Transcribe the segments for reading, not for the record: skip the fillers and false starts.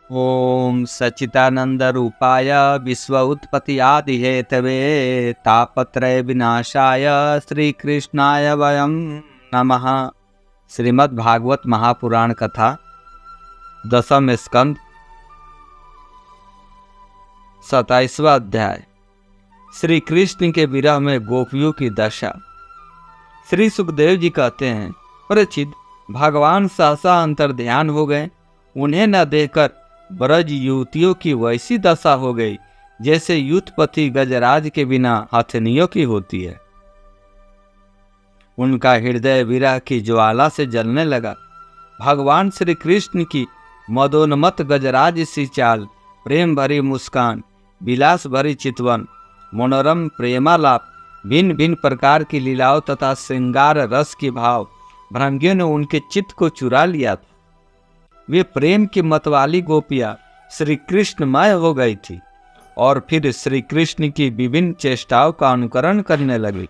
ओम सच्चिदानंद रूपाय विश्व उत्पत्ति आदि हेतवे तापत्रय विनाशाय श्री कृष्णाय वयम नमः। श्रीमद् भागवत महापुराण कथा 10वां स्कंद 27वां अध्याय। श्री कृष्ण के विरह में गोपियों की दशा। श्री सुखदेव जी कहते हैं, परीक्षित, भगवान सहसा अंतर्ध्यान हो गए। उन्हें न देखकर ब्रज युवतियों की वैसी दशा हो गई जैसे युद्धपति गजराज के बिना हथनियों की होती है। उनका हृदय विरह की ज्वाला से जलने लगा। भगवान श्री कृष्ण की मदोन्मत्त गजराज सी चाल, प्रेम भरी मुस्कान, विलास भरी चितवन, मनोरम प्रेमालाप, भिन्न भिन्न प्रकार की लीलाओं तथा श्रृंगार रस की भाव भृंगियों ने उनके चित्त को चुरा लिया था। वे प्रेम की मतवाली गोपियां श्री कृष्णमय हो गई थी और फिर श्री कृष्ण की विभिन्न चेष्टाओं का अनुकरण करने लगी।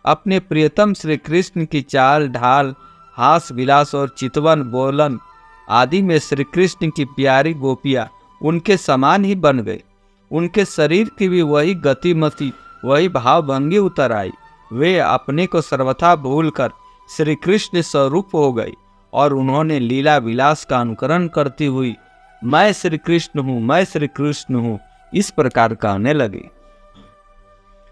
अपने प्रियतम श्री कृष्ण की चाल ढाल, हास विलास और चितवन बोलन आदि में श्री कृष्ण की प्यारी गोपियां उनके समान ही बन गई। उनके शरीर की भी वही गतिमति, वही भावभंगी उतर आई। वे अपने को सर्वथा भूलकर श्री कृष्ण स्वरूप हो गई और उन्होंने लीला विलास का अनुकरण करती हुई मैं श्री कृष्ण हूँ, मैं श्री कृष्ण हूँ, इस प्रकार कहने लगी।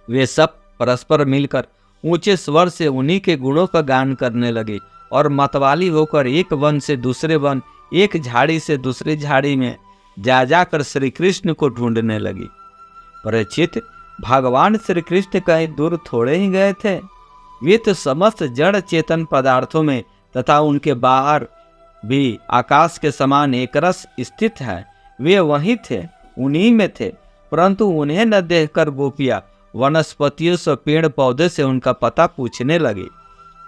वे सब परस्पर मिलकर ऊंचे स्वर से उन्हीं के गुणों का गान करने लगे और मतवाली होकर एक वन से दूसरे वन, एक झाड़ी से दूसरी झाड़ी में जा जाकर श्री कृष्ण को ढूंढने लगी। परीक्षित, भगवान श्री कृष्ण कहीं दूर थोड़े ही गए थे। वे तो समस्त जड़ चेतन पदार्थों में तथा उनके बाहर भी आकाश के समान एकरस स्थित है। वे वहीं थे, उन्हीं में थे, परंतु उन्हें न देखकर गोपियां वनस्पतियों से, पेड़ पौधे से उनका पता पूछने लगी।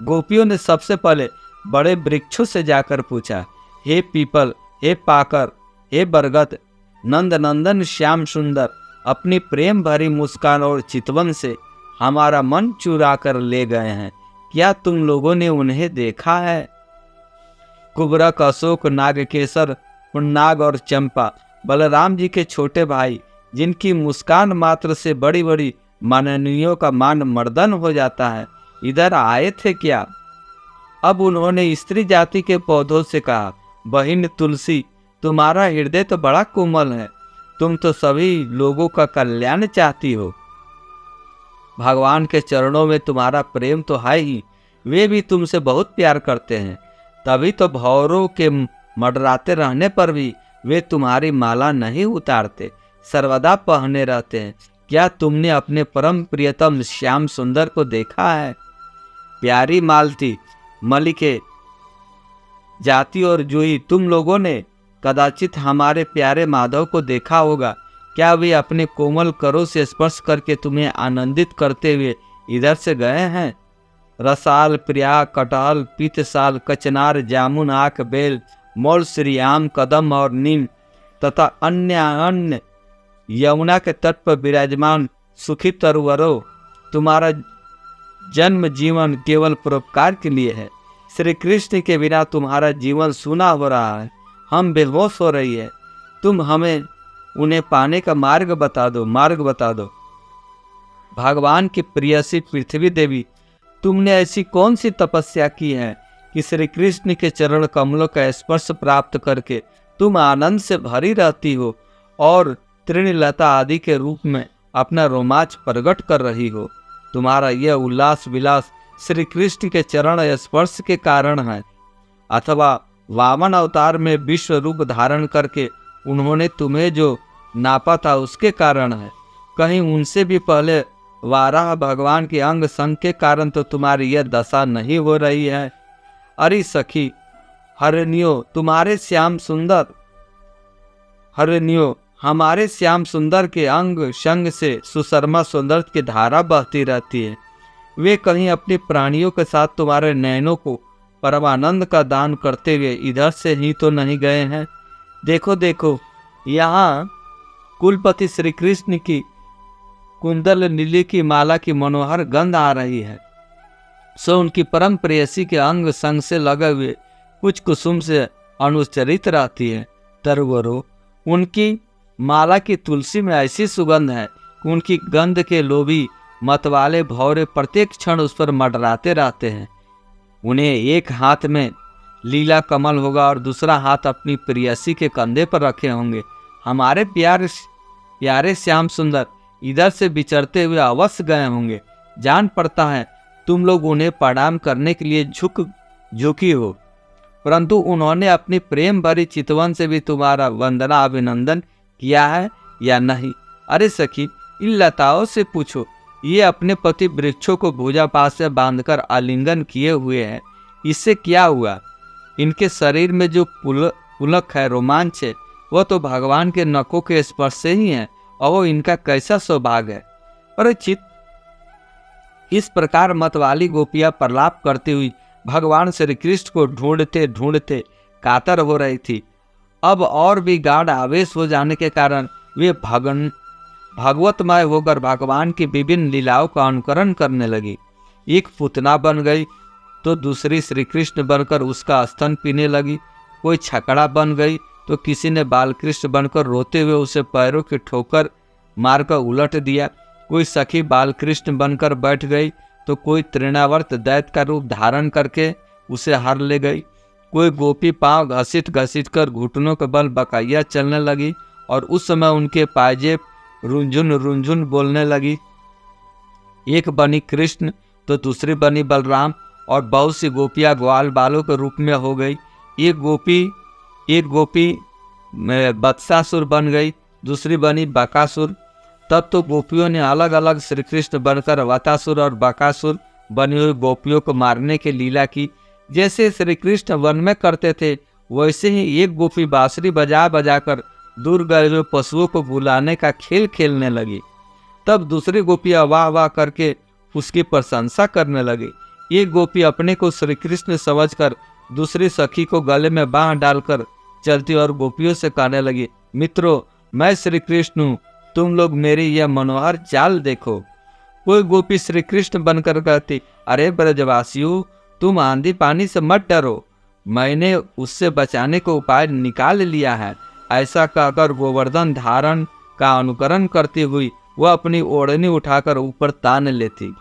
गोपियों ने सबसे पहले बड़े वृक्षों से जाकर पूछा, हे पीपल, हे पाकर, हे बरगद, नंद नंदन श्याम सुंदर, अपनी प्रेम भरी मुस्कान और चितवन से हमारा मन चुरा कर ले गए हैं, क्या तुम लोगों ने उन्हें देखा है? कुबरक, अशोक, नागकेसर, पुन्नाग और चंपा, बलराम जी के छोटे भाई, जिनकी मुस्कान मात्र से बड़ी बड़ी माननीयों का मान मर्दन हो जाता है, इधर आए थे क्या? अब उन्होंने स्त्री जाति के पौधों से कहा, बहिन तुलसी, तुम्हारा हृदय तो बड़ा कोमल है, तुम तो सभी लोगों का कल्याण चाहती हो। भगवान के चरणों में तुम्हारा प्रेम तो है ही, वे भी तुमसे बहुत प्यार करते हैं, तभी तो भौरों के मडराते रहने पर भी वे तुम्हारी माला नहीं उतारते, सर्वदा पहने रहते हैं। क्या तुमने अपने परम प्रियतम श्याम सुंदर को देखा है? प्यारी मालती, मलिके, जाति और जूही, तुम लोगों ने कदाचित हमारे प्यारे माधव को देखा होगा। क्या वे अपने कोमल करों से स्पर्श करके तुम्हें आनंदित करते हुए इधर से गए हैं? रसाल, प्रिया, कटहल, पीतसाल, कचनार, जामुन, आक, बेल, मोल, श्रीयाम, कदम और नीम तथा अन्य यमुना के तट पर विराजमान सुखी तरुवरों, तुम्हारा जन्म जीवन केवल परोपकार के लिए है। श्री कृष्ण के बिना तुम्हारा जीवन सूना हो रहा है, हम बेहोश हो रही है। तुम हमें उन्हें पाने का मार्ग बता दो। भगवान की प्रियसी पृथ्वी देवी, तुमने ऐसी कौन सी तपस्या की है कि श्री कृष्ण के चरण कमलों का स्पर्श प्राप्त करके तुम आनंद से भरी रहती हो और तृणलता आदि के रूप में अपना रोमांच प्रकट कर रही हो? तुम्हारा यह उल्लास विलास श्री कृष्ण के चरण स्पर्श के कारण है, अथवा वामन अवतार में विश्व रूप धारण करके उन्होंने तुम्हें जो नापा था उसके कारण है? कहीं उनसे भी पहले वाराह भगवान के अंग संग के कारण तो तुम्हारी यह दशा नहीं हो रही है। अरे सखी हरिणियों, हमारे श्याम सुंदर के अंग संग से सुशर्मा सुंदर की धारा बहती रहती है। वे कहीं अपने प्राणियों के साथ तुम्हारे नयनों को परमानंद का दान करते हुए इधर से ही तो नहीं गए हैं? देखो देखो, यहाँ कुलपति श्री कृष्ण की कुंदल नीली की माला की मनोहर गंध आ रही है। सो उनकी परम प्रेयसी के अंग संग से लगे हुए कुछ कुसुम से अनुचरित रहती है। तरवरो, उनकी माला की तुलसी में ऐसी सुगंध है कि उनकी गंध के लोभी मतवाले भौरे प्रत्येक क्षण उस पर मंडराते रहते हैं। उन्हें एक हाथ में लीला कमल होगा और दूसरा हाथ अपनी प्रियसी के कंधे पर रखे होंगे। हमारे प्यारे श्याम सुंदर इधर से विचरते हुए अवश्य गए होंगे। जान पड़ता है तुम लोग उन्हें प्रणाम करने के लिए झुकी हो, परंतु उन्होंने अपनी प्रेम भरी चितवन से भी तुम्हारा वंदना अभिनंदन किया है या नहीं? अरे सखी, इन लताओं से पूछो, ये अपने पति वृक्षों को भुजा पास से बांधकर आलिंगन किए हुए हैं, इससे क्या हुआ? इनके शरीर में जो पुलक है, रोमांच है, वह तो भगवान के नखों के स्पर्श से ही है, और वो इनका कैसा सौभाग्य है। परीक्षित, इस प्रकार मतवाली गोपियां प्रलाप करती हुई भगवान श्री कृष्ण को ढूंढते ढूंढते कातर हो रही थी। अब और भी गाढ़ आवेश हो जाने के कारण वे भगवतमय होकर भगवान की विभिन्न लीलाओं का अनुकरण करने लगी। एक पुतना बन गई तो दूसरी श्री कृष्ण बनकर उसका स्तन पीने लगी। कोई छकड़ा बन गई तो किसी ने बालकृष्ण बनकर रोते हुए उसे पैरों की ठोकर मारकर उलट दिया। कोई सखी बालकृष्ण बनकर बैठ गई तो कोई तृणावर्त दैत्य का रूप धारण करके उसे हर ले गई। कोई गोपी पांव घसीट घसीट कर घुटनों के बल बकैया चलने लगी और उस समय उनके पायजेब रुंझुन रुंझुन बोलने लगी। एक बनी कृष्ण तो दूसरी बनी बलराम और बहुत सी गोपियां ग्वाल बालों के रूप में हो गई। एक गोपी बत्सासुर बन गई, दूसरी बनी बकासुर। तब तो गोपियों ने अलग अलग श्री कृष्ण बनकर वतासुर और बकासुर बनी हुई गोपियों को मारने की लीला की। जैसे श्री कृष्ण वन में करते थे वैसे ही एक गोपी बांसुरी बजा बजाकर दूर गए हुए पशुओं को बुलाने का खेल खेलने लगी। तब दूसरी गोपी वाह वाह करके उसकी प्रशंसा करने लगी। एक गोपी अपने को श्री कृष्ण समझकर दूसरी सखी को गले में बांह डालकर चलती और गोपियों से कहने लगी, मित्रों, मैं श्री कृष्ण हूँ, तुम लोग मेरी यह मनोहर चाल देखो। कोई गोपी श्री कृष्ण बनकर कहती, अरे ब्रजवासियों, तुम आंधी पानी से मत डरो, मैंने उससे बचाने को उपाय निकाल लिया है। ऐसा कहकर गोवर्धन धारण का अनुकरण करती हुई वह अपनी ओढ़नी उठाकर ऊपर तान लेती।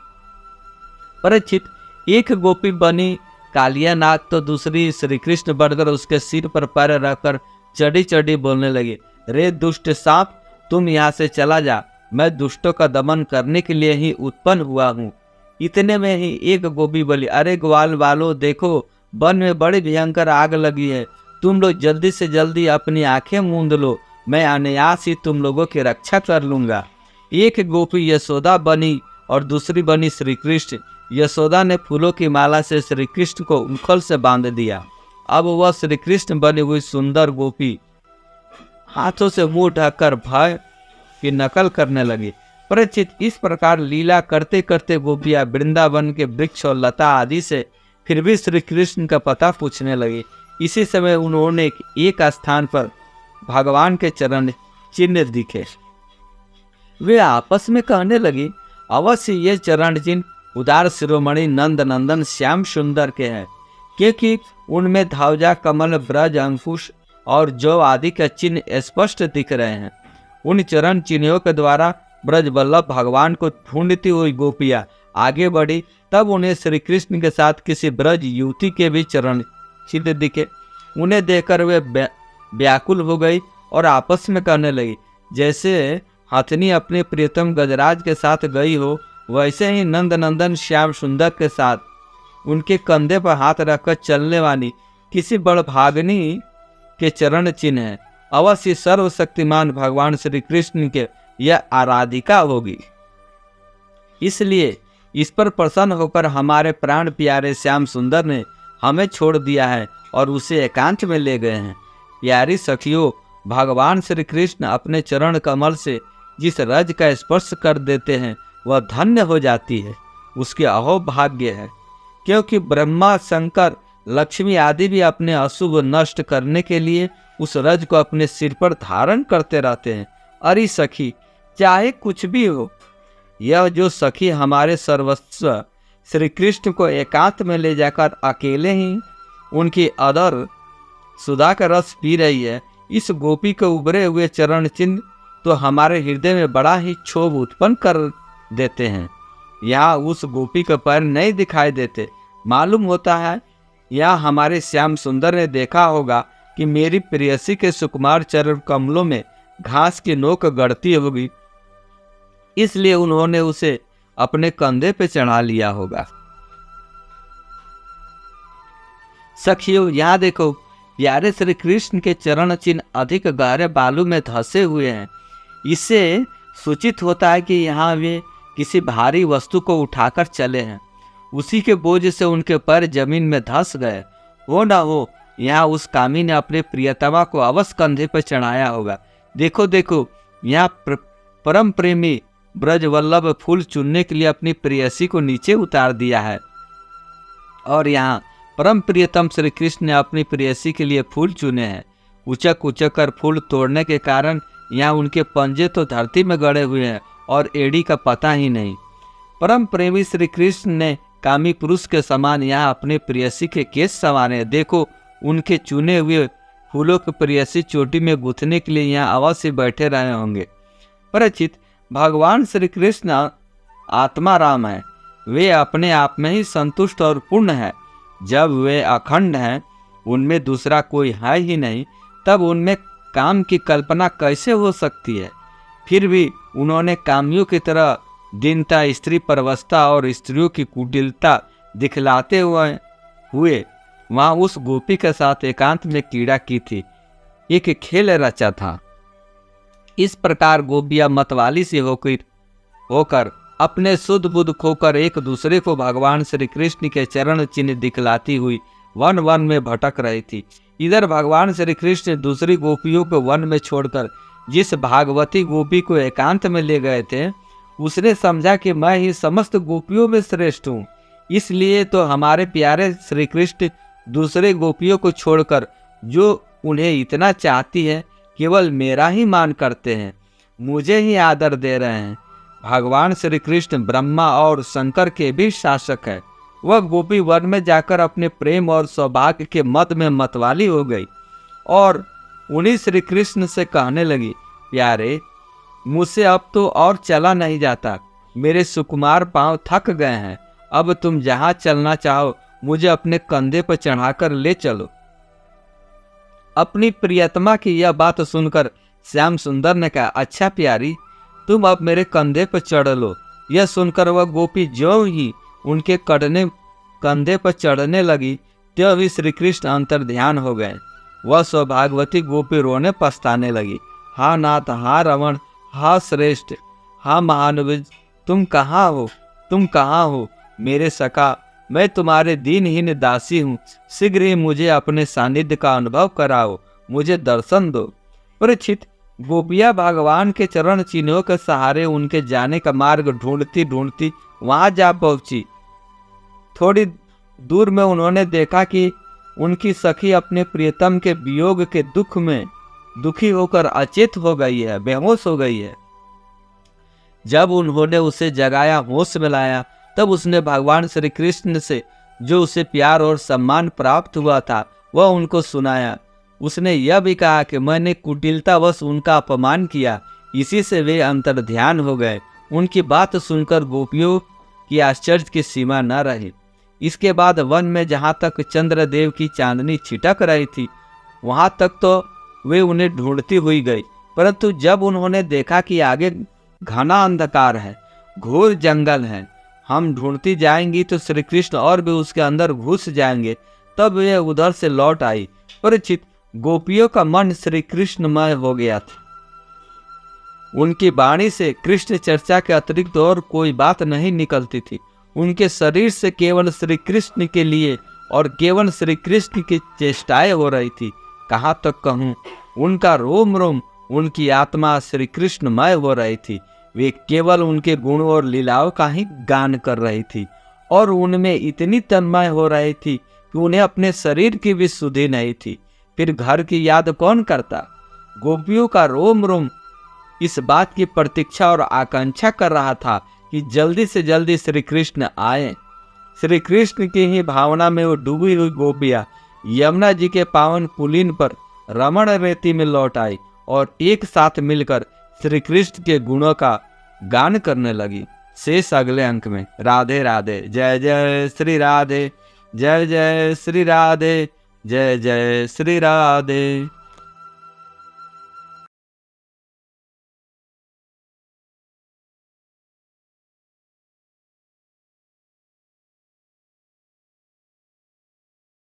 परीक्षित, एक गोपी बनी कालिया नाग तो दूसरी श्री कृष्ण बनकर उसके सिर पर पैर रखकर चढ़ी चढ़ी बोलने लगी, रे दुष्ट सांप, तुम यहाँ से चला जा, मैं दुष्टों का दमन करने के लिए ही उत्पन्न हुआ हूँ। इतने में ही एक गोपी बोली, अरे ग्वाल वालों, देखो वन में बड़ी भयंकर आग लगी है, तुम लोग जल्दी से जल्दी अपनी आंखें मूंद लो, मैं अनायास ही तुम लोगों की रक्षा कर लूँगा। एक गोपी यशोदा बनी और दूसरी बनी श्री कृष्ण। यशोदा ने फूलों की माला से श्री कृष्ण को उखल से बांध दिया। अब वह श्री कृष्ण बनी हुई सुंदर गोपी हाथों से मुंह ढककर भय की नकल करने लगी। परीक्षित, इस प्रकार लीला करते करते गोपियां वृंदावन के वृक्ष और लता आदि से फिर भी श्री कृष्ण का पता पूछने लगी। इसी समय उन्होंने एक स्थान पर भगवान के चरण चिन्ह दिखे। वे आपस में कहने लगी, अवश्य ये चरण चिन्ह उदार शिरोमणि नंद नंदन श्याम सुंदर के हैं, क्योंकि उनमें ध्वजा, कमल, ब्रज, अंकुश और जौ आदि के चिन्ह स्पष्ट दिख रहे हैं। उन चरण चिन्हों के द्वारा ब्रज वल्लभ भगवान को ढूंढती हुई गोपियां आगे बढ़ी। तब उन्हें श्री कृष्ण के साथ किसी ब्रज युवती के भी चरण चिन्ह दिखे। उन्हें देखकर वे व्याकुल हो गई और आपस में कहने लगी, जैसे हथनी अपने प्रियतम गजराज के साथ गई हो, वैसे ही नंद नंदन श्याम सुंदर के साथ उनके कंधे पर हाथ रखकर चलने वाली किसी बड़भागिनी के चरण चिन्ह है। अवश्य सर्वशक्तिमान भगवान श्री कृष्ण के यह आराधिका होगी। इसलिए इस पर प्रसन्न होकर हमारे प्राण प्यारे श्याम सुंदर ने हमें छोड़ दिया है और उसे एकांत में ले गए हैं। प्यारी सखियों, भगवान श्री कृष्ण अपने चरण कमल से जिस रज का स्पर्श कर देते हैं वह धन्य हो जाती है, उसके अहो भाग्य है। क्योंकि ब्रह्मा, शंकर, लक्ष्मी आदि भी अपने अशुभ नष्ट करने के लिए उस रज को अपने सिर पर धारण करते रहते हैं। अरे सखी, चाहे कुछ भी हो, यह जो सखी हमारे सर्वस्व श्री कृष्ण को एकांत में ले जाकर अकेले ही उनकी अदर सुधा का रस पी रही है, इस गोपी के उभरे हुए चरण चिन्ह तो हमारे हृदय में बड़ा ही क्षोभ उत्पन्न कर देते हैं। यहाँ उस गोपी के पैर नहीं दिखाई देते। मालूम होता है या हमारे श्याम सुंदर ने देखा होगा कि मेरी प्रेयसी के सुकुमार चरण कमलों में घास की नोक गड़ती होगी, इसलिए उन्होंने उसे अपने कंधे पे चढ़ा लिया होगा। सखियों, यहाँ देखो, प्यारे श्री कृष्ण के चरण चिन्ह अधिक गहरे बालू में धंसे हुए हैं। इससे सूचित होता है कि यहाँ वे किसी भारी वस्तु को उठाकर चले हैं। उसी के बोझ से उनके पैर जमीन में धंस गए। हो ना हो यहाँ उस कामी ने अपने प्रियतमा को अवश्य कंधे पर चढ़ाया होगा। देखो देखो, यहाँ परम प्रेमी ब्रजवल्लभ फूल चुनने के लिए अपनी प्रेयसी को नीचे उतार दिया है, और यहाँ परम प्रियतम श्री कृष्ण ने अपनी प्रेयसी के लिए फूल चुने हैं। उचक उचक कर फूल तोड़ने के कारण यहाँ उनके पंजे तो धरती में गड़े हुए हैं और एड़ी का पता ही नहीं। परम प्रेमी श्री कृष्ण ने कामी पुरुष के समान यहाँ अपने प्रेयसी के केस संवारे। देखो, उनके चुने हुए फूलों की प्रेयसी चोटी में गुथने के लिए यहाँ अवश्य बैठे रहे होंगे। परिचित, भगवान श्री कृष्ण आत्मा राम है। वे अपने आप में ही संतुष्ट और पूर्ण है। जब वे अखंड हैं, उनमें दूसरा कोई है ही नहीं, तब उनमें काम की कल्पना कैसे हो सकती है। फिर भी उन्होंने कामियों की तरह दीनता, स्त्री परवस्था और स्त्रियों की कुटिलता दिखलाते हुए वहाँ उस गोपी के साथ एकांत में क्रीड़ा की थी, एक खेल रचा था। इस प्रकार गोपियाँ मतवाली से होकर अपने शुद्ध बुद्ध खोकर एक दूसरे को भगवान श्री कृष्ण के चरण चिन्ह दिखलाती हुई वन वन में भटक रही थी। इधर भगवान श्री कृष्ण दूसरी गोपियों को वन में छोड़कर जिस भागवती गोपी को एकांत में ले गए थे, उसने समझा कि मैं ही समस्त गोपियों में श्रेष्ठ हूँ। इसलिए तो हमारे प्यारे श्री कृष्ण दूसरे गोपियों को छोड़कर, जो उन्हें इतना चाहती है, केवल मेरा ही मान करते हैं, मुझे ही आदर दे रहे हैं। भगवान श्री कृष्ण ब्रह्मा और शंकर के भी शासक है। वह गोपी वन में जाकर अपने प्रेम और सौभाग्य के मद में मतवाली हो गई और उन्हीं श्री कृष्ण से कहने लगी, प्यारे, मुझसे अब तो और चला नहीं जाता, मेरे सुकुमार पांव थक गए हैं, अब तुम जहाँ चलना चाहो मुझे अपने कंधे पर चढ़ाकर ले चलो। अपनी प्रियतमा की यह बात सुनकर श्याम सुंदर ने कहा, अच्छा प्यारी, तुम अब मेरे कंधे पर चढ़ लो। यह सुनकर वह गोपी ज्यों ही उनके कंधे पर चढ़ने लगी, त्यों ही श्री कृष्ण अंतर्ध्यान हो गए। वह सौभाग्यवती गोपी रोने पछताने लगी। हा नाथ, हा रमण, हा श्रेष्ठ, हा महानुभाव, तुम कहाँ हो, तुम कहाँ हो मेरे सखा, मैं तुम्हारे दीनहीन दासी हूँ, शीघ्र ही मुझे अपने सानिध्य का अनुभव कराओ, मुझे दर्शन दो। परीक्षित, गोपिया भगवान के चरण चिन्हों के सहारे उनके जाने का मार्ग ढूंढती ढूंढती वहां जा पहुंची। थोड़ी दूर में उन्होंने देखा कि उनकी सखी अपने प्रियतम के वियोग के दुख में दुखी होकर अचेत हो गई है, बेहोश हो गई है। जब उन्होंने उसे जगाया, होश में लाया, तब उसने भगवान श्री कृष्ण से जो उसे प्यार और सम्मान प्राप्त हुआ था वह उनको सुनाया। उसने यह भी कहा कि मैंने कुटिलतावश उनका अपमान किया, इसी से वे अंतर्ध्यान हो गए। उनकी बात सुनकर गोपियों की आश्चर्य की सीमा न रही। इसके बाद वन में जहाँ तक चंद्रदेव की चांदनी छिटक रही थी, वहाँ तक तो वे उन्हें ढूंढती हुई गई, परंतु जब उन्होंने देखा कि आगे घना अंधकार है, घोर जंगल है, हम ढूंढती जाएंगी तो श्री कृष्ण और भी उसके अंदर घुस जाएंगे, तब वे उधर से लौट आई। परिचित, गोपियों का मन श्री कृष्णमय हो गया था। उनकी वाणी से कृष्ण चर्चा के अतिरिक्त और कोई बात नहीं निकलती थी। उनके शरीर से केवल श्री कृष्ण के लिए और केवल श्री कृष्ण की चेष्टाएं हो रही थी। कहाँ तक कहूँ, उनका रोम रोम, उनकी आत्मा श्री कृष्णमय हो रही थी। वे केवल उनके गुण और लीलाओं का ही गान कर रही थी और उनमें इतनी तन्मय हो रही थी कि उन्हें अपने शरीर की भी सुधि नहीं थी। फिर घर की याद कौन करता। गोपियों का रोम रोम इस बात की प्रतीक्षा और आकांक्षा कर रहा था कि जल्दी से जल्दी श्री कृष्ण आए। श्री कृष्ण की ही भावना में वो डूबी हुई गोपियाँ यमुना जी के पावन पुलिन पर रमण रेती में लौट आई और एक साथ मिलकर श्री कृष्ण के गुणों का गान करने लगी। शेष अगले अंक में। राधे राधे। जय जय श्री राधे, जय जय श्री राधे, जय जय श्री राधे।